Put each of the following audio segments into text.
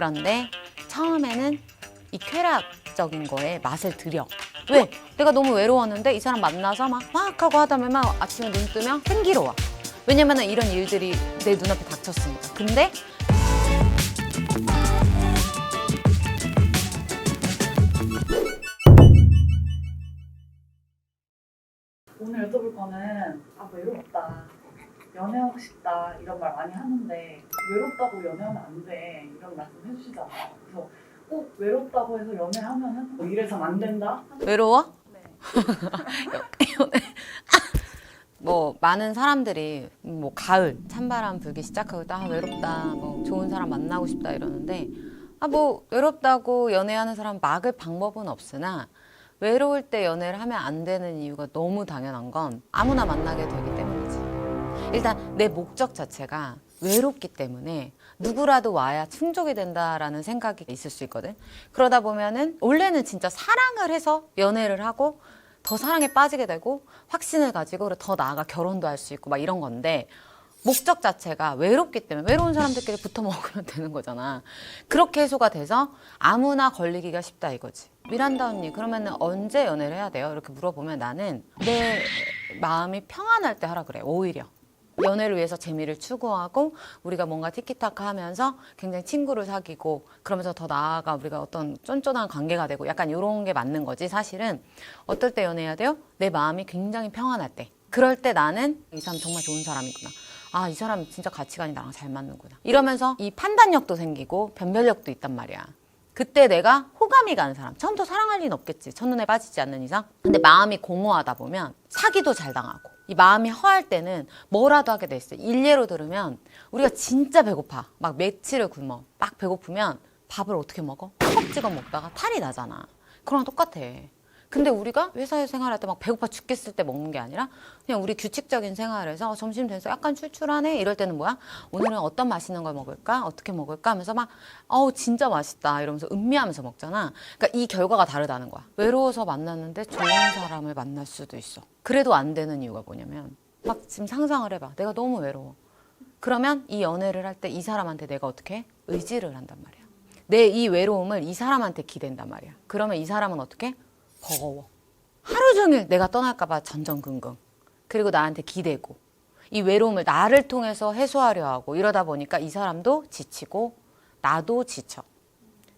그런데 처음에는 이 쾌락적인 거에 맛을 들여. 왜? 내가 너무 외로웠는데 이 사람 만나서 막 하고 하다 보면 막 아침에 눈 뜨면 생기로워. 왜냐면 이런 일들이 내 눈앞에 닥쳤으니까. 근데 오늘 여쭤볼 거는 외롭다, 연애하고 싶다 이런 말 많이 하는데 외롭다고 연애하면 안 돼 이런 말씀 해주시잖아요. 그래서 꼭 외롭다고 해서 연애하면은 뭐 이래서는 안 된다? 외로워? 네. 뭐 많은 사람들이 뭐 가을 찬바람 불기 시작하고 딱 외롭다, 뭐 좋은 사람 만나고 싶다 이러는데 뭐 외롭다고 연애하는 사람 막을 방법은 없으나 외로울 때 연애를 하면 안 되는 이유가 너무 당연한 건 아무나 만나게 되기 때문이지. 일단 내 목적 자체가 외롭기 때문에 누구라도 와야 충족이 된다라는 생각이 있을 수 있거든. 그러다 보면은 원래는 진짜 사랑을 해서 연애를 하고 더 사랑에 빠지게 되고 확신을 가지고 더 나아가 결혼도 할 수 있고 막 이런 건데 목적 자체가 외롭기 때문에 외로운 사람들끼리 붙어 먹으면 되는 거잖아. 그렇게 해소가 돼서 아무나 걸리기가 쉽다 이거지. 미란다 언니 그러면 언제 연애를 해야 돼요? 이렇게 물어보면 나는 내 마음이 평안할 때 하라 그래. 오히려 연애를 위해서 재미를 추구하고 우리가 뭔가 티키타카 하면서 굉장히 친구를 사귀고 그러면서 더 나아가 우리가 어떤 쫀쫀한 관계가 되고 약간 이런 게 맞는 거지. 사실은 어떨 때 연애해야 돼요? 내 마음이 굉장히 평안할 때. 그럴 때 나는 이 사람 정말 좋은 사람이구나. 아, 이 사람 진짜 가치관이 나랑 잘 맞는구나. 이러면서 이 판단력도 생기고 변별력도 있단 말이야. 그때 내가 호감이 가는 사람, 처음부터 사랑할 리는 없겠지. 첫눈에 빠지지 않는 이상. 근데 마음이 공허하다 보면 사기도 잘 당하고 이 마음이 허할 때는 뭐라도 하게 돼 있어. 일례로 들으면 우리가 진짜 배고파. 막 며칠을 굶어. 막 배고프면 밥을 어떻게 먹어? 허겁지겁 먹다가 탈이 나잖아. 그거랑 똑같아. 근데 우리가 회사에서 생활할 때 막 배고파 죽겠을 때 먹는 게 아니라 그냥 우리 규칙적인 생활에서 점심 돼서 약간 출출하네 이럴 때는 뭐야? 오늘은 어떤 맛있는 걸 먹을까? 어떻게 먹을까? 하면서 막 진짜 맛있다 이러면서 음미하면서 먹잖아. 그러니까 이 결과가 다르다는 거야. 외로워서 만났는데 좋은 사람을 만날 수도 있어. 그래도 안 되는 이유가 뭐냐면 막 지금 상상을 해봐. 내가 너무 외로워. 그러면 이 연애를 할 때 이 사람한테 내가 어떻게 해? 의지를 한단 말이야. 내 이 외로움을 이 사람한테 기댄단 말이야. 그러면 이 사람은 어떻게? 버거워. 하루 종일 내가 떠날까봐 전전긍긍. 그리고 나한테 기대고 이 외로움을 나를 통해서 해소하려 하고 이러다 보니까 이 사람도 지치고 나도 지쳐.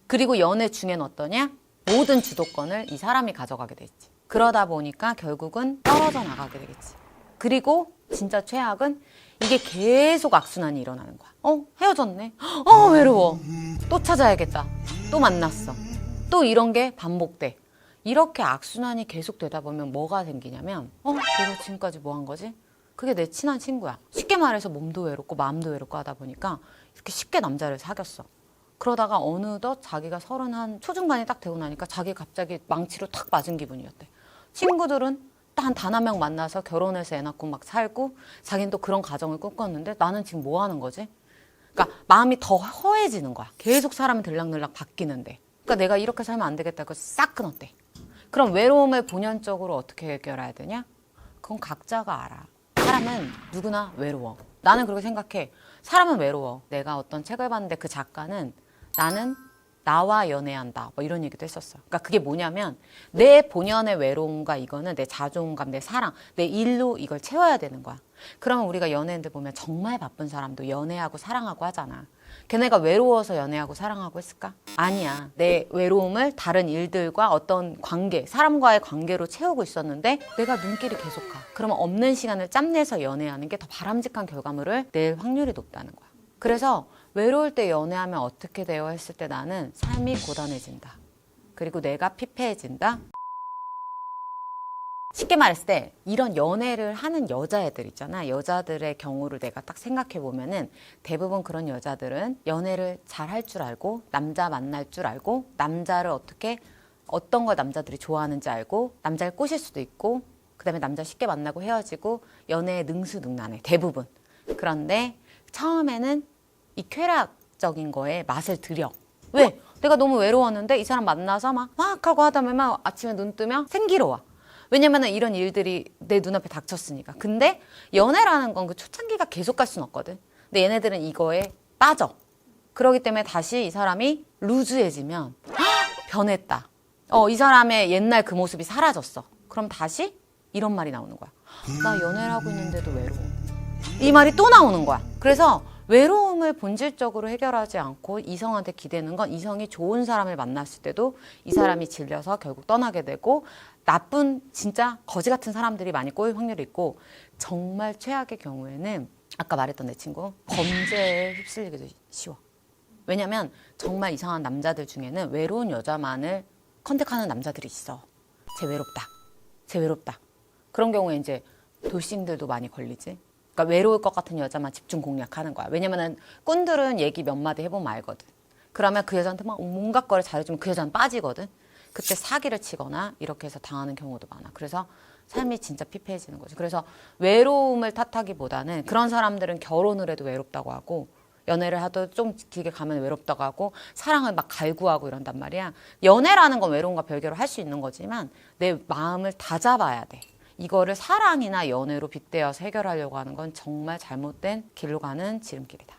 그리고 연애 중엔 어떠냐? 모든 주도권을 이 사람이 가져가게 되지. 그러다 보니까 결국은 떨어져 나가게 되겠지. 그리고 진짜 최악은 이게 계속 악순환이 일어나는 거야. 헤어졌네. 외로워. 또 찾아야겠다. 또 만났어. 또 이런 게 반복돼. 이렇게 악순환이 계속되다 보면 뭐가 생기냐면 내가 지금까지 뭐 한 거지? 그게 내 친한 친구야. 쉽게 말해서 몸도 외롭고 마음도 외롭고 하다 보니까 이렇게 쉽게 남자를 사귀었어. 그러다가 어느덧 자기가 30 초중반이 딱 되고 나니까 자기 갑자기 망치로 탁 맞은 기분이었대. 친구들은 단 한 명 만나서 결혼해서 애 낳고 막 살고 자기는 또 그런 가정을 꿈꿨는데 나는 지금 뭐 하는 거지? 그러니까 마음이 더 허해지는 거야. 계속 사람이 들락날락 바뀌는데. 그러니까 내가 이렇게 살면 안 되겠다. 그거 싹 끊었대. 그럼 외로움을 본연적으로 어떻게 해결해야 되냐? 그건 각자가 알아. 사람은 누구나 외로워. 나는 그렇게 생각해. 사람은 외로워. 내가 어떤 책을 봤는데 그 작가는 나는 나와 연애한다. 뭐 이런 얘기도 했었어. 그러니까 그게 뭐냐면 내 본연의 외로움과 이거는 내 자존감, 내 사랑, 내 일로 이걸 채워야 되는 거야. 그러면 우리가 연예인들 보면 정말 바쁜 사람도 연애하고 사랑하고 하잖아. 걔네가 외로워서 연애하고 사랑하고 했을까? 아니야. 내 외로움을 다른 일들과 어떤 관계, 사람과의 관계로 채우고 있었는데 내가 눈길이 계속 가. 그러면 없는 시간을 짬내서 연애하는 게 더 바람직한 결과물을 낼 확률이 높다는 거야. 그래서 외로울 때 연애하면 어떻게 돼요? 했을 때 나는 삶이 고단해진다. 그리고 내가 피폐해진다. 쉽게 말했을 때 이런 연애를 하는 여자애들 있잖아. 여자들의 경우를 내가 딱 생각해 보면은 대부분 그런 여자들은 연애를 잘 할 줄 알고 남자 만날 줄 알고 남자를 어떤 걸 남자들이 좋아하는지 알고 남자를 꼬실 수도 있고 그다음에 남자 쉽게 만나고 헤어지고 연애에 능수능란해. 대부분. 그런데 처음에는 이 쾌락적인 거에 맛을 들여. 왜? 내가 너무 외로웠는데 이 사람 만나서 막 하고 하다 보면 막 아침에 눈 뜨면 생기로워. 왜냐면 이런 일들이 내 눈앞에 닥쳤으니까. 근데 연애라는 건 그 초창기가 계속 갈 수는 없거든. 근데 얘네들은 이거에 빠져. 그러기 때문에 다시 이 사람이 루즈해지면 변했다. 이 사람의 옛날 그 모습이 사라졌어. 그럼 다시 이런 말이 나오는 거야. 나 연애를 하고 있는데도 외로워. 이 말이 또 나오는 거야. 그래서 외로움을 본질적으로 해결하지 않고 이성한테 기대는 건 이성이 좋은 사람을 만났을 때도 이 사람이 질려서 결국 떠나게 되고 나쁜 진짜 거지 같은 사람들이 많이 꼬일 확률이 있고 정말 최악의 경우에는 아까 말했던 내 친구 범죄에 휩쓸리기도 쉬워. 왜냐면 정말 이상한 남자들 중에는 외로운 여자만을 컨택하는 남자들이 있어. 쟤 외롭다. 쟤 외롭다. 그런 경우에 이제 돌싱들도 많이 걸리지. 그러니까 외로울 것 같은 여자만 집중 공략하는 거야. 왜냐면은 꾼들은 얘기 몇 마디 해보면 알거든. 그러면 그 여자한테 막 온갖 거를 잘해주면 그 여자는 빠지거든. 그때 사기를 치거나 이렇게 해서 당하는 경우도 많아. 그래서 삶이 진짜 피폐해지는 거죠. 그래서 외로움을 탓하기보다는 그런 사람들은 결혼을 해도 외롭다고 하고 연애를 하도 좀 길게 가면 외롭다고 하고 사랑을 막 갈구하고 이런단 말이야. 연애라는 건 외로움과 별개로 할 수 있는 거지만 내 마음을 다잡아야 돼. 이거를 사랑이나 연애로 빗대어서 해결하려고 하는 건 정말 잘못된 길로 가는 지름길이다.